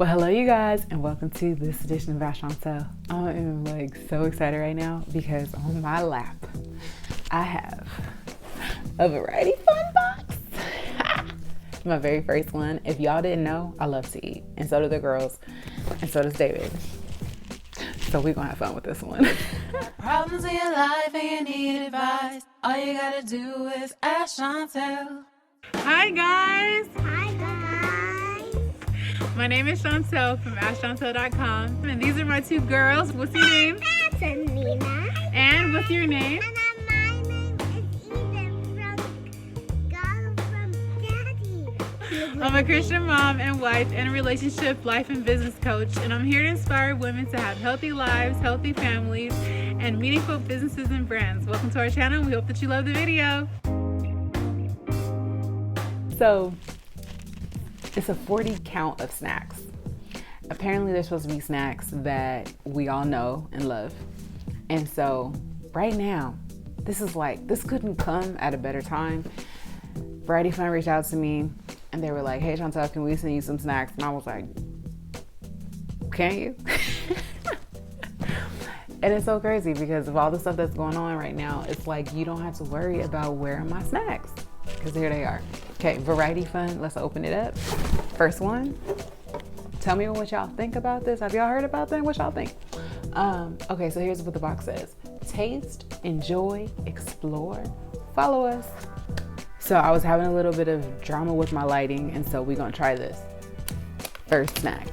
Well, hello you guys, and welcome to this edition of Ask Chauntel. I am like so excited right now because on my lap I have a variety fun box. My very first one. If y'all didn't know, I love to eat, and so do the girls, and so does David. So we're gonna have fun with this one. Problems in your life and you need advice. All you gotta do is ask Chauntel. Hi guys. Hi guys. My name is Chauntel from askchauntel.com, and these are my two girls. What's your name? That's Nina. And what's your name? And my name is Eden from God from Daddy. I'm a Christian mom and wife and a relationship, life, and business coach, and I'm here to inspire women to have healthy lives, healthy families, and meaningful businesses and brands. Welcome to our channel. We hope that you love the video. So, it's a 40 count of snacks. Apparently there's supposed to be snacks that we all know and love. And so right now, this couldn't come at a better time. Variety Fun reached out to me and they were like, hey Chauntel, can we send you some snacks? And I was like, can you? And it's so crazy because of all the stuff that's going on right now, it's like you don't have to worry about where are my snacks, because here they are. Okay, Variety Fun, let's open it up. First one, tell me what y'all think about this. Have y'all heard about that? What y'all think? Okay, so here's what the box says. Taste, enjoy, explore, follow us. So I was having a little bit of drama with my lighting, and so we're gonna try this. First snack,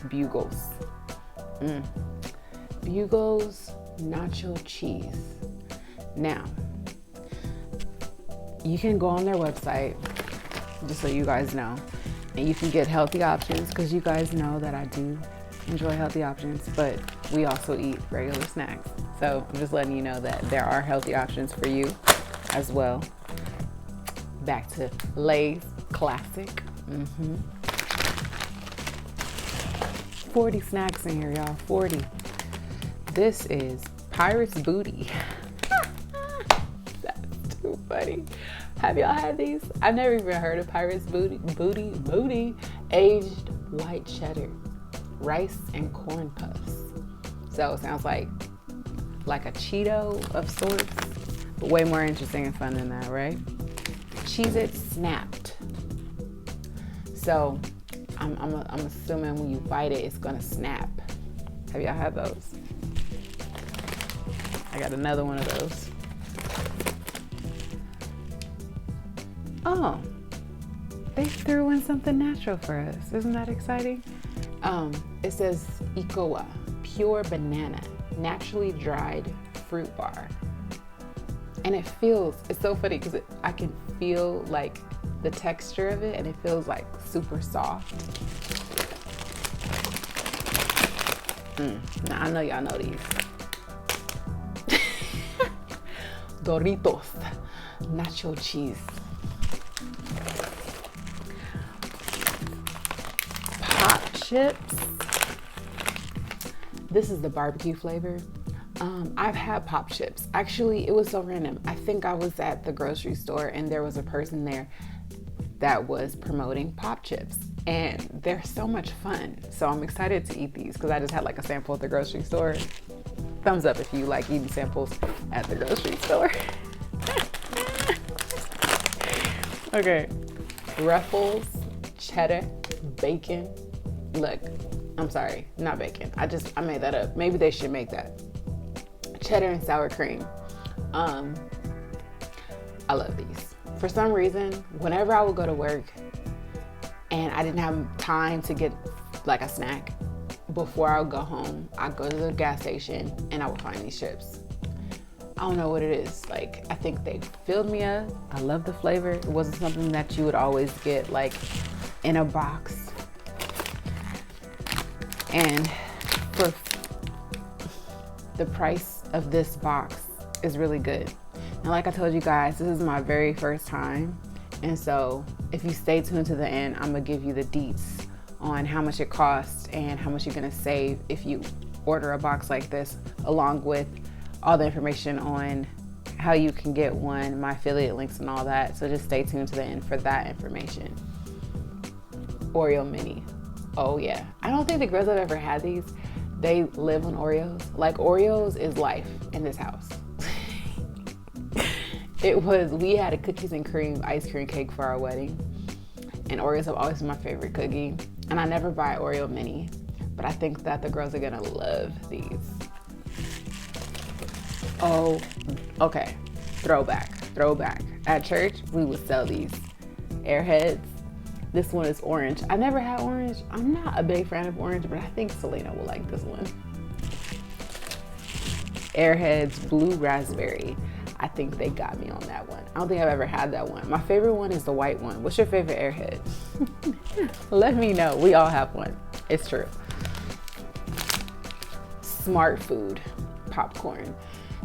Bugles. Bugles nacho cheese. Now, you can go on their website, just so you guys know, and you can get healthy options, because you guys know that I do enjoy healthy options, but we also eat regular snacks. So I'm just letting you know that there are healthy options for you as well. Back to Lay's classic. 40 snacks in here, y'all, 40. This is Pirate's Booty. That's too funny. Have y'all had these? I've never even heard of Pirate's Booty. Aged white cheddar, rice and corn puffs. So it sounds like a Cheeto of sorts, but way more interesting and fun than that, right? Cheez-It snapped. So I'm assuming when you bite it, it's gonna snap. Have y'all had those? I got another one of those. Oh, they threw in something natural for us. Isn't that exciting? It says Ecola, pure banana, naturally dried fruit bar. And it's so funny because I can feel like the texture of it, and it feels like super soft. Now I know y'all know these. Doritos, nacho cheese. Pop chips. This is the barbecue flavor. I've had pop chips. Actually, it was so random. I think I was at the grocery store and there was a person there that was promoting pop chips, and they're so much fun. So I'm excited to eat these because I just had like a sample at the grocery store. Thumbs up if you like eating samples at the grocery store. Okay, Ruffles, cheddar, bacon. Look, I'm sorry, not bacon. I made that up. Maybe they should make that. Cheddar and sour cream. I love these. For some reason, whenever I would go to work and I didn't have time to get like a snack, before I would go home, I'd go to the gas station and I would find these chips. I don't know what it is. Like, I think they filled me up. I love the flavor. It wasn't something that you would always get like in a box. And for the price of this box is really good. And like I told you guys, this is my very first time. And so if you stay tuned to the end, I'm gonna give you the deets on how much it costs and how much you're gonna save if you order a box like this, along with all the information on how you can get one, my affiliate links and all that. So just stay tuned to the end for that information. Oreo mini. Oh yeah. I don't think the girls have ever had these. They live on Oreos. Like Oreos is life in this house. We had a cookies and cream ice cream cake for our wedding. And Oreos have always been my favorite cookie. And I never buy Oreo mini, but I think that the girls are gonna love these. Oh, okay. Throwback. At church, we would sell these Airheads. This one is orange. I never had orange. I'm not a big fan of orange, but I think Selena will like this one. Airheads blue raspberry. I think they got me on that one. I don't think I've ever had that one. My favorite one is the white one. What's your favorite Airhead? Let me know. We all have one. It's true. Smart Food popcorn.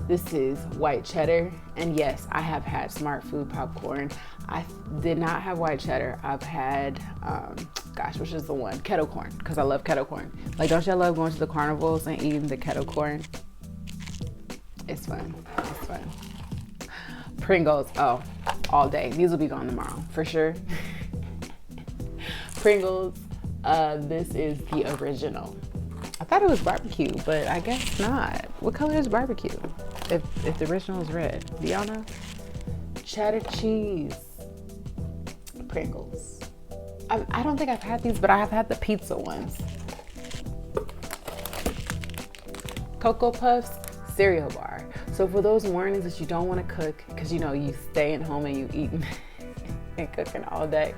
This is white cheddar. And yes, I have had Smart Food popcorn. I did not have white cheddar. I've had, which is the one? Kettle Corn, because I love Kettle Corn. Like, don't y'all love going to the carnivals and eating the Kettle Corn? It's fun. It's fun. Pringles, oh, all day. These will be gone tomorrow, for sure. Pringles, this is the original. I thought it was barbecue, but I guess not. What color is barbecue? If the original is red, do y'all know? Cheddar Cheese, Pringles. I don't think I've had these, but I have had the pizza ones. Cocoa Puffs, Cereal Bar. So for those mornings that you don't want to cook, because you know you stay at home and you eating and cooking all day,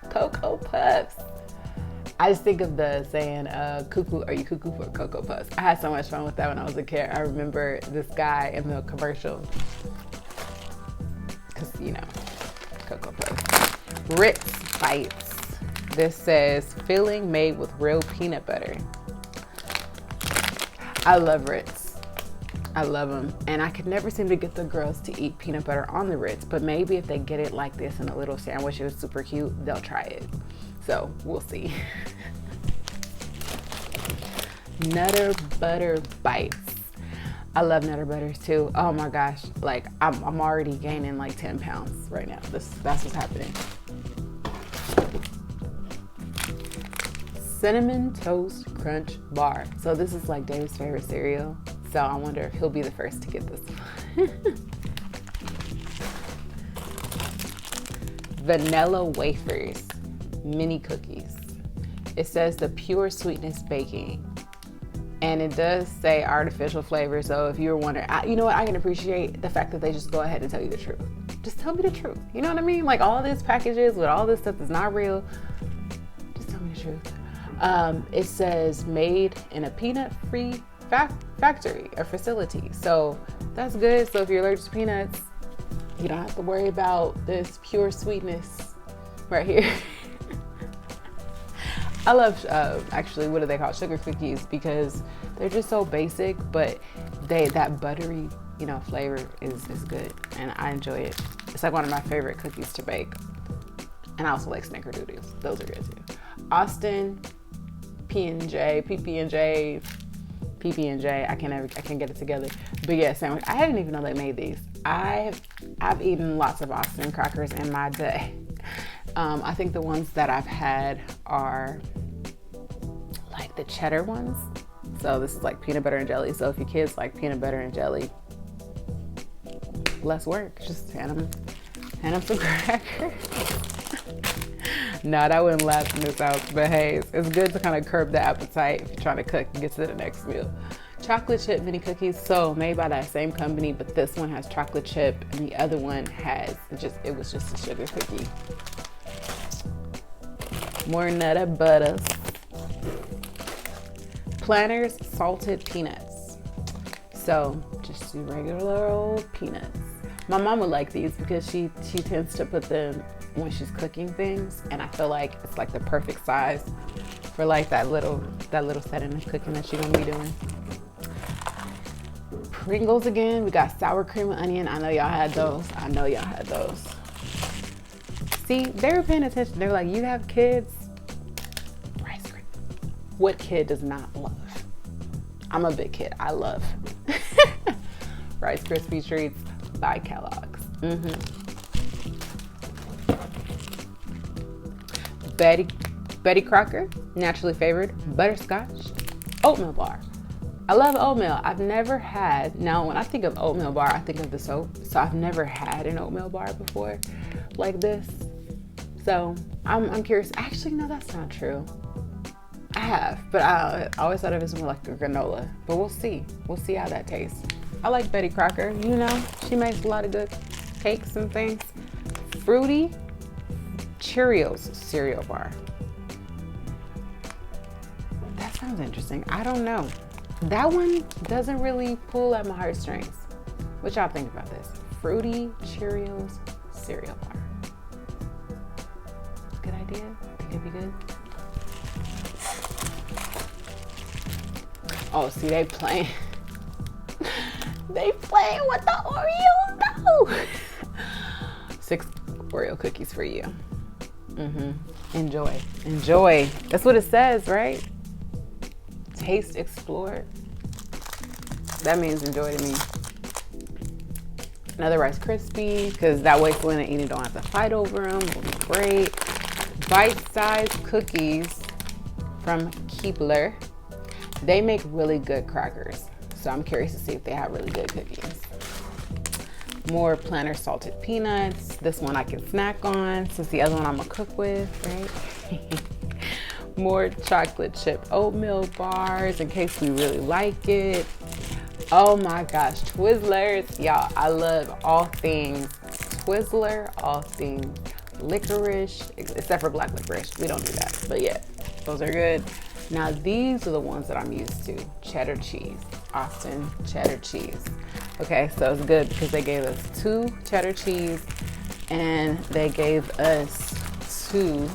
Cocoa Puffs. I just think of the saying, cuckoo, are you cuckoo for Cocoa Puffs? I had so much fun with that when I was a kid. I remember this guy in the commercial, because you know, Cocoa Puffs. Ritz Bites. This says filling made with real peanut butter. I love Ritz. I love them. And I could never seem to get the girls to eat peanut butter on the Ritz, but maybe if they get it like this in a little sandwich, it was super cute, they'll try it. So we'll see. Nutter Butter Bites. I love Nutter Butters too. Oh my gosh, like I'm already gaining like 10 pounds right now. That's what's happening. Cinnamon Toast Crunch Bar. So this is like Dave's favorite cereal. So I wonder if he'll be the first to get this one. Vanilla Wafers. Mini cookies. It says the pure sweetness baking, and it does say artificial flavor. So if you were wondering, you know what, I can appreciate the fact that they just go ahead and tell you the truth. Just tell me the truth. You know what I mean? Like all this packages with all this stuff that's not real. Just tell me the truth. It says made in a peanut-free factory or facility. So that's good. So if you're allergic to peanuts, you don't have to worry about this pure sweetness right here. I love, actually, what do they call sugar cookies, because they're just so basic, but that buttery, you know, flavor is good, and I enjoy it. It's like one of my favorite cookies to bake. And I also like snickerdoodles. Those are good too. Austin, PB&J, I can't get it together. But yeah, sandwich. I didn't even know they made these. I've eaten lots of Austin crackers in my day. I think the ones that I've had are like the cheddar ones. So this is like peanut butter and jelly. So if your kids like peanut butter and jelly, less work. Just hand them some crackers. No, that wouldn't last in this house, but hey, it's good to kind of curb the appetite if you're trying to cook and get to the next meal. Chocolate chip mini cookies, so made by that same company, but this one has chocolate chip and the other one has it was just a sugar cookie. More Nutter Butters. Planters salted peanuts. So just the regular old peanuts. My mom would like these because she tends to put them when she's cooking things, and I feel like it's like the perfect size for like that little setting of cooking that she's gonna be doing. Pringles again. We got sour cream and onion. I know y'all had those. See, they were paying attention. They were like, you have kids? Rice cream. What kid does not love? I'm a big kid. I love Rice Krispie treats by Kellogg's. Betty Crocker, naturally favored butterscotch oatmeal bar. I love oatmeal. I've never had, now when I think of oatmeal bar, I think of the soap. So I've never had an oatmeal bar before like this. So I'm curious. Actually, no, that's not true. I have, but I always thought of it as more like a granola. But we'll see. We'll see how that tastes. I like Betty Crocker. You know, she makes a lot of good cakes and things. Fruity Cheerios Cereal Bar. That sounds interesting. I don't know. That one doesn't really pull at my heartstrings. What y'all think about this? Fruity Cheerios Cereal Bar. Good idea? Think it'd be good? Oh, see, they playing with the Oreos though. 6 Oreo cookies for you. Enjoy. That's what it says, right? Taste, explore. That means enjoy to me. Another Rice Krispie, because that way Selena and Eden don't have to fight over them. Will be great. Bite-sized cookies from Keebler. They make really good crackers, so I'm curious to see if they have really good cookies. More Planter salted peanuts. This one I can snack on, since the other one I'm gonna cook with, right? More chocolate chip oatmeal bars in case we really like it. Oh my gosh, Twizzlers. Y'all, I love all things Twizzler, all things licorice, except for black licorice. We don't do that, but yeah, those are good. Now these are the ones that I'm used to. Cheddar cheese, Austin cheddar cheese. Okay, so it's good because they gave us 2 cheddar cheese and they gave us 2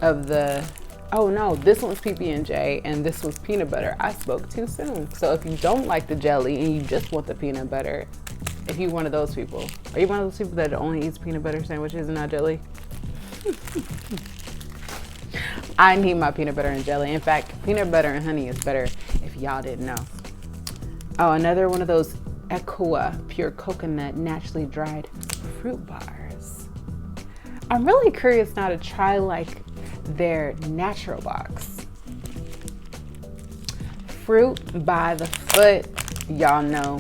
of the, oh no, this one's PB&J and this one's peanut butter. I spoke too soon. So if you don't like the jelly and you just want the peanut butter, if you're one of those people, are you one of those people that only eats peanut butter sandwiches and not jelly? I need my peanut butter and jelly. In fact, peanut butter and honey is better if y'all didn't know. Oh, another one of those Akua pure coconut naturally dried fruit bars. I'm really curious now to try like their natural box. Fruit by the foot. Y'all know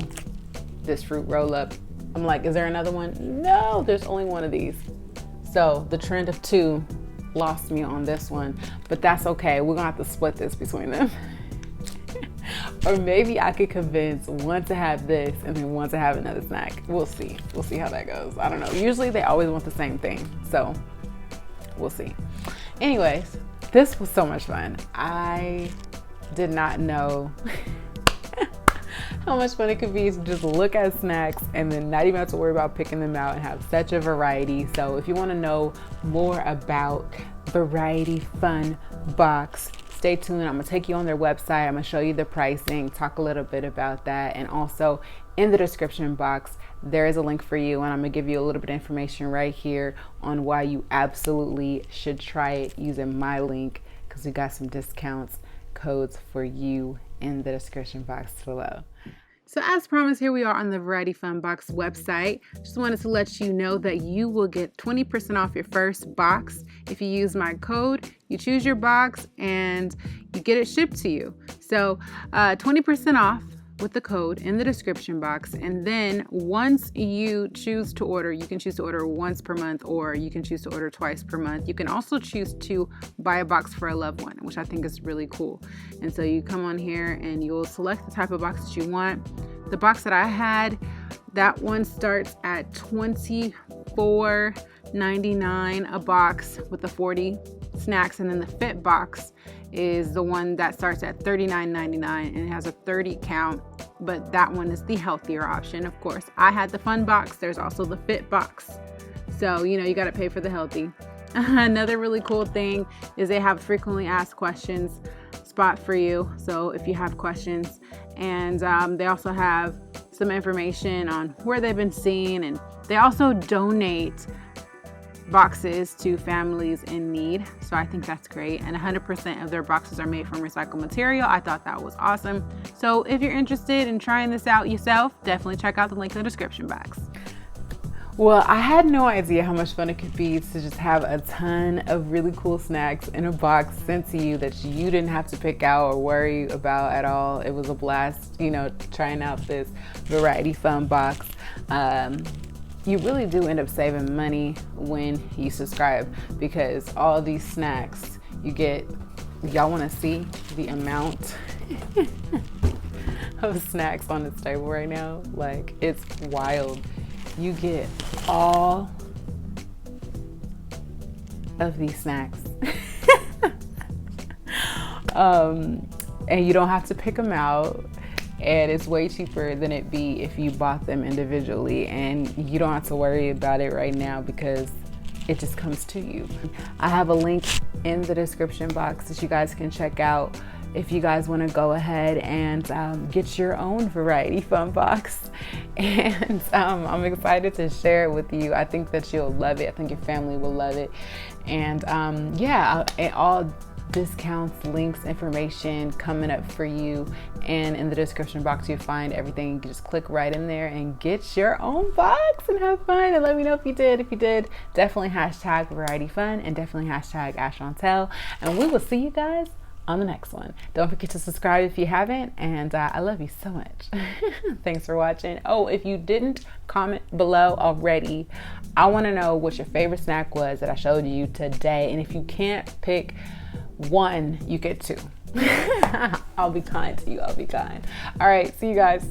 this fruit roll up. I'm like, is there another one? No, there's only one of these. So the trend of 2 lost me on this one, but that's okay. We're gonna have to split this between them. Or maybe I could convince one to have this and then one to have another snack. We'll see. We'll see how that goes. I don't know. Usually they always want the same thing. So we'll see. Anyways, this was so much fun. I did not know how much fun it could be to just look at snacks and then not even have to worry about picking them out and have such a variety. So if you want to know more about Variety Fun Box, stay tuned. I'm gonna take you on their website. I'm gonna show you the pricing, talk a little bit about that, and also in the description box there is a link for you, and I'm gonna give you a little bit of information right here on why you absolutely should try it using my link, because we got some discounts codes for you in the description box below. So as promised, here we are on the Variety Fun Box website. Just wanted to let you know that you will get 20% off your first box if you use my code. You choose your box and you get it shipped to you. So 20% off with the code in the description box. And then once you choose to order, you can choose to order once per month, or you can choose to order twice per month. You can also choose to buy a box for a loved one, which I think is really cool. And so you come on here and you'll select the type of box that you want. The box that I had, that one starts at $24.99 a box with the 40 snacks, and then the fit box is the one that starts at $39.99 and it has a 30 count, but that one is the healthier option. Of course, I had the fun box. There's also the fit box, so you know you got to pay for the healthy. Another really cool thing is they have frequently asked questions spot for you, so if you have questions, and they also have some information on where they've been seen, and they also donate boxes to families in need. So I think that's great. And 100% of their boxes are made from recycled material. I thought that was awesome. So if you're interested in trying this out yourself, definitely check out the link in the description box. Well, I had no idea how much fun it could be to just have a ton of really cool snacks in a box sent to you that you didn't have to pick out or worry about at all. It was a blast, you know, trying out this Variety Fun box. You really do end up saving money when you subscribe, because all these snacks you get, y'all want to see the amount of snacks on this table right now? Like, it's wild. You get all of these snacks. And you don't have to pick them out, and it's way cheaper than it'd be if you bought them individually, and you don't have to worry about it right now because it just comes to you. I have a link in the description box that you guys can check out if you guys want to go ahead and get your own Variety Fun box. And I'm excited to share it with you. I think that you'll love it. I think your family will love it. And yeah, all discounts, links, information coming up for you. And in the description box, you'll find everything. You can just click right in there and get your own box and have fun. And let me know if you did. If you did, definitely hashtag Variety Fun and definitely hashtag Ask Chauntel. And we will see you guys on the next one. Don't forget to subscribe if you haven't, and I love you so much. Thanks for watching. Oh, if you didn't comment below already, I want to know what your favorite snack was that I showed you today, and if you can't pick one, you get two. I'll be kind to you. I'll be kind. All right, see you guys.